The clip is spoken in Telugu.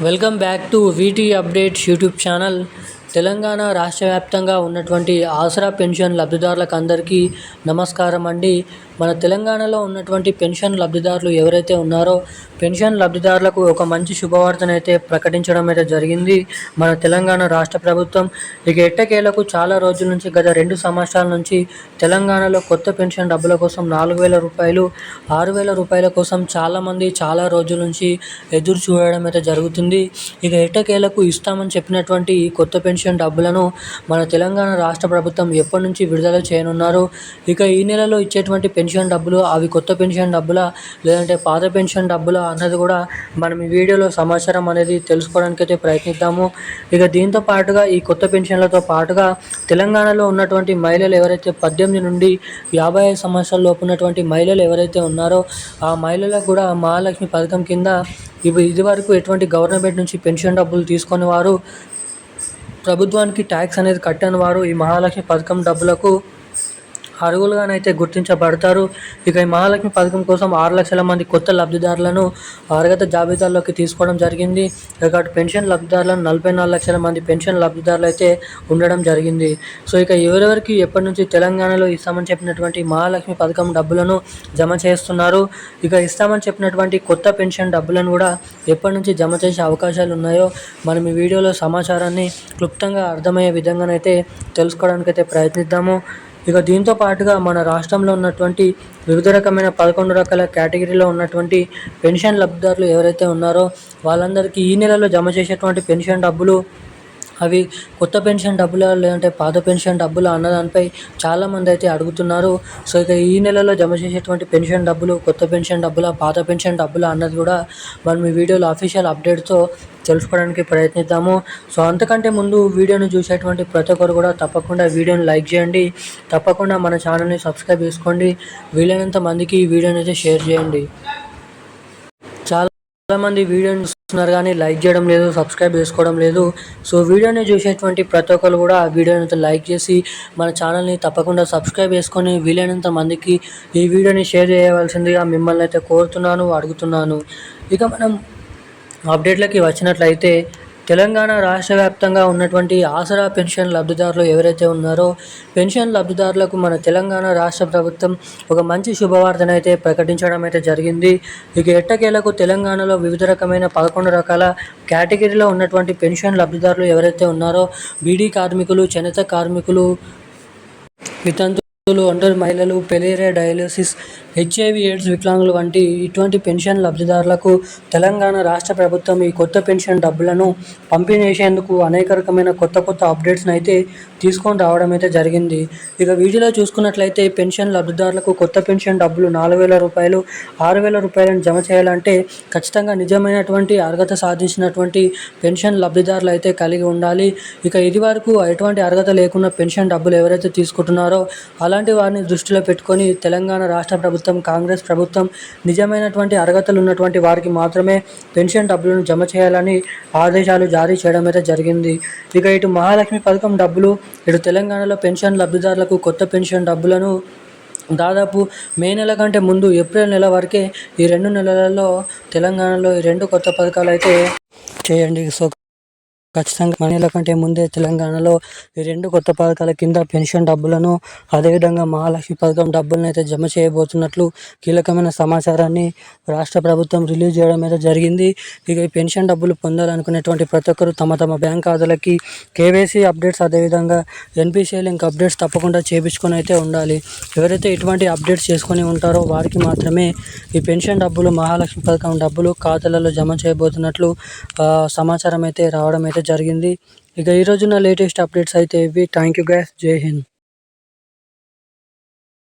Welcome back to వీటీ updates YouTube channel. Telangana రాష్ట్ర వ్యాప్తంగా ఉన్నటువంటి ఆసరా పెన్షన్ లబ్ధిదారులకు అందరికీ నమస్కారం అండి. మన తెలంగాణలో ఉన్నటువంటి పెన్షన్ లబ్ధిదారులు ఎవరైతే ఉన్నారో పెన్షన్ లబ్ధిదారులకు ఒక మంచి శుభవార్తనైతే ప్రకటించడం అయితే జరిగింది మన తెలంగాణ రాష్ట్ర ప్రభుత్వం. ఇక ఎట్టకేలకు చాలా రోజుల నుంచి గత 2 సంవత్సరాల నుంచి తెలంగాణలో కొత్త పెన్షన్ డబ్బుల కోసం 4,000 రూపాయలు 6,000 రూపాయల కోసం చాలామంది చాలా రోజుల నుంచి ఎదురు చూడడం అయితే జరుగుతుంది. ఇక ఎట్టకేలకు ఇస్తామని చెప్పినటువంటి ఈ కొత్త పెన్షన్ డబ్బులను మన తెలంగాణ రాష్ట్ర ప్రభుత్వం ఎప్పటి నుంచి విడుదల చేయనున్నారు, ఇక ఈ నెలలో ఇచ్చేటువంటి పెన్షన్ డబ్బులు అవి కొత్త పెన్షన్ డబ్బులా లేదంటే పాత పెన్షన్ డబ్బులా అన్నది కూడా మనం ఈ వీడియోలో సమాచారం అనేది తెలుసుకోవడానికి అయితే ప్రయత్నిద్దాము. ఇక దీంతో పాటుగా ఈ కొత్త పెన్షన్లతో పాటుగా తెలంగాణలో ఉన్నటువంటి మహిళలు ఎవరైతే 18 నుండి 55 సంవత్సరాల లోపు ఉన్నటువంటి మహిళలు ఎవరైతే ఉన్నారో ఆ మహిళలకు కూడా మహాలక్ష్మి పథకం కింద ఇదివరకు ఎటువంటి గవర్నమెంట్ నుంచి పెన్షన్ డబ్బులు తీసుకొని వారు ప్రభుత్వానికి ట్యాక్స్ అనేది కట్టని వారు ఈ మహాలక్ష్మి పథకం డబ్బులకు అర్హులుగానైతే గుర్తించబడతారు. ఇక ఈ మహాలక్ష్మి పథకం కోసం 6 లక్షల మంది కొత్త లబ్ధిదారులను అర్హత జాబితాలోకి తీసుకోవడం జరిగింది. ఇక పెన్షన్ లబ్ధిదారులను 44 లక్షల మంది పెన్షన్ లబ్ధిదారులు అయితే ఉండడం జరిగింది. సో ఇక ఎవరెవరికి ఎప్పటి నుంచి తెలంగాణలో ఇస్తామని చెప్పినటువంటి మహాలక్ష్మి పథకం డబ్బులను జమ చేస్తున్నారు, ఇక ఇస్తామని చెప్పినటువంటి కొత్త పెన్షన్ డబ్బులను కూడా ఎప్పటి నుంచి జమ చేసే అవకాశాలు ఉన్నాయో మనం ఈ వీడియోలో సమాచారాన్ని క్లుప్తంగా అర్థమయ్యే విధంగానైతే తెలుసుకోవడానికైతే ప్రయత్నిద్దాము. ఇక దీంతో పాటుగా మన రాష్ట్రంలో ఉన్నటువంటి వివిధ రకమైన 11 రకాల కేటగిరీలో ఉన్నటువంటి పెన్షన్ లబ్ధిదారులు ఎవరైతే ఉన్నారో వాళ్ళందరికీ ఈ నెలలో జమ చేసేటువంటి పెన్షన్ డబ్బులు అవి కొత్త పెన్షన్ డబ్బులా లేదంటే పాత పెన్షన్ డబ్బులా అన్నదానిపై చాలామంది అయితే అడుగుతున్నారు. సో ఇక ఈ నెలలో జమ చేసేటువంటి పెన్షన్ డబ్బులు కొత్త పెన్షన్ డబ్బులా పాత పెన్షన్ డబ్బులా అన్నది కూడా మనం ఈ వీడియోలో అఫీషియల్ అప్డేట్తో తెలుసుకోవడానికి ప్రయత్నిద్దాము. సో అంతకంటే ముందు వీడియోని చూసేటువంటి ప్రతి ఒక్కరు కూడా తప్పకుండా వీడియోని లైక్ చేయండి, తప్పకుండా మన ఛానల్ని సబ్స్క్రైబ్ చేసుకోండి, వీలైనంత మందికి ఈ వీడియోని అయితే షేర్ చేయండి. చాలామంది వీడియోని చూస్తున్నారు కానీ లైక్ చేయడం లేదు, సబ్స్క్రైబ్ చేసుకోవడం లేదు. సో వీడియోని చూసేటువంటి ప్రతి ఒక్కరు కూడా ఆ వీడియోని అయితే లైక్ చేసి మన ఛానల్ని తప్పకుండా సబ్స్క్రైబ్ చేసుకొని వీలైనంత మందికి ఈ వీడియోని షేర్ చేయవలసిందిగా మిమ్మల్ని అయితే కోరుతున్నాను, అడుగుతున్నాను. ఇక మనం అప్డేట్లకి వచ్చినట్లయితే తెలంగాణ రాష్ట్ర వ్యాప్తంగా ఉన్నటువంటి ఆసరా పెన్షన్ లబ్ధిదారులు ఎవరైతే ఉన్నారో పెన్షన్ లబ్ధిదారులకు మన తెలంగాణ రాష్ట్ర ప్రభుత్వం ఒక మంచి శుభవార్తనైతే ప్రకటించడం అయితే జరిగింది. ఇక ఎట్టకేలకు తెలంగాణలో వివిధ రకమైన 11 రకాల కేటగిరీలో ఉన్నటువంటి పెన్షన్ లబ్ధిదారులు ఎవరైతే ఉన్నారో బీడీ కార్మికులు, చేనేత కార్మికులు, వితంతువులు, ఒంటరి మహిళలు, పెలేరియా డయాలసిస్, HIV ఎయిడ్స్ వికలాంగులు వంటి ఇటువంటి పెన్షన్ లబ్ధిదారులకు తెలంగాణ రాష్ట్ర ప్రభుత్వం ఈ కొత్త పెన్షన్ డబ్బులను పంపిణీ చేసేందుకు అనేక రకమైన కొత్త అప్డేట్స్ని అయితే తీసుకొని రావడం అయితే జరిగింది. ఇక వీడియోలో చూసుకున్నట్లయితే పెన్షన్ లబ్ధిదారులకు కొత్త పెన్షన్ డబ్బులు 4,000 రూపాయలు 6,000 రూపాయలను జమ చేయాలంటే ఖచ్చితంగా నిజమైనటువంటి అర్హత సాధించినటువంటి పెన్షన్ లబ్ధిదారులు అయితే కలిగి ఉండాలి. ఇక ఇది వరకు ఎటువంటి అర్హత లేకుండా పెన్షన్ డబ్బులు ఎవరైతే తీసుకుంటున్నారో అలాంటి వారిని దృష్టిలో పెట్టుకొని తెలంగాణ రాష్ట్ర ప్రభుత్వం, కాంగ్రెస్ ప్రభుత్వం నిజమైనటువంటి అర్హతలు ఉన్నటువంటి వారికి మాత్రమే పెన్షన్ డబ్బులను జమ చేయాలని ఆదేశాలు జారీ చేయడం అయితే జరిగింది. ఇక ఇటు మహాలక్ష్మి పథకం డబ్బులు, ఇటు తెలంగాణలో పెన్షన్ లబ్ధిదారులకు కొత్త పెన్షన్ డబ్బులను దాదాపు మే నెల కంటే ముందు ఏప్రిల్ నెల వరకే ఈ 2 నెలలలో తెలంగాణలో ఈ 2 కొత్త పథకాలు అయితే చేయండి. సో ఖచ్చితంగా మే నెల కంటే ముందే తెలంగాణలో ఈ 2 కొత్త పథకాల కింద పెన్షన్ డబ్బులను అదేవిధంగా మహాలక్ష్మి పథకం డబ్బులను అయితే జమ చేయబోతున్నట్లు కీలకమైన సమాచారాన్ని రాష్ట్ర ప్రభుత్వం రిలీజ్ చేయడం అయితే జరిగింది. ఇక ఈ పెన్షన్ డబ్బులు పొందాలనుకునేటువంటి ప్రతి ఒక్కరు తమ బ్యాంక్ ఖాతాలకి KYC అప్డేట్స్ అదేవిధంగా NPCI లింక్ అప్డేట్స్ తప్పకుండా చేయించుకొని అయితే ఉండాలి. ఎవరైతే ఇటువంటి అప్డేట్స్ చేసుకొని ఉంటారో వారికి మాత్రమే ఈ పెన్షన్ డబ్బులు మహాలక్ష్మి పథకం డబ్బులు ఖాతాలలో జమ చేయబోతున్నట్లు సమాచారం అయితే రావడం అయితే జరిగింది. ఇక ఈ రోజున లేటెస్ట్ అప్డేట్స్ అయితే ఇవి. థ్యాంక్ యూ గైస్, జై హింద్.